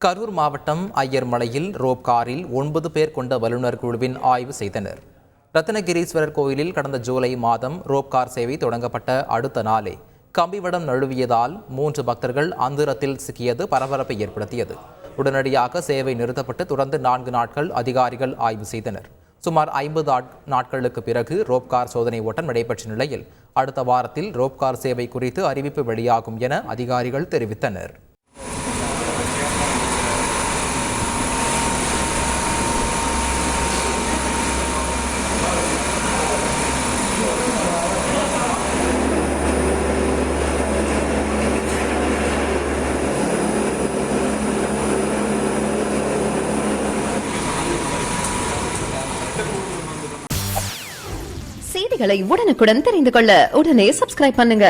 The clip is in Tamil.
கரூர் மாவட்டம் ஐயர்மலையில் ரோப் காரில் 9 பேர் கொண்ட வல்லுநர் குழுவின் ஆய்வு செய்தனர். ரத்னகிரீஸ்வரர் கோயிலில் கடந்த ஜூலை மாதம் ரோப் கார் சேவை தொடங்கப்பட்ட அடுத்த நாளே கம்பிவடம் நழுவியதால் 3 பக்தர்கள் அந்தரத்தில் சிக்கியது பரபரப்பை ஏற்படுத்தியது. உடனடியாக சேவை நிறுத்தப்பட்டு தொடர்ந்து 4 நாட்கள் அதிகாரிகள் ஆய்வு செய்தனர். சுமார் 50 நாட்களுக்கு பிறகு ரோப் கார் சோதனை ஓட்டம் நடைபெற்ற நிலையில் அடுத்த வாரத்தில் ரோப் கார் சேவை குறித்து அறிவிப்பு வெளியாகும் என அதிகாரிகள் தெரிவித்தனர். செய்திகளை உடனுக்குடன் தெரிந்து கொள்ள உடனே சப்ஸ்கிரைப் பண்ணுங்க.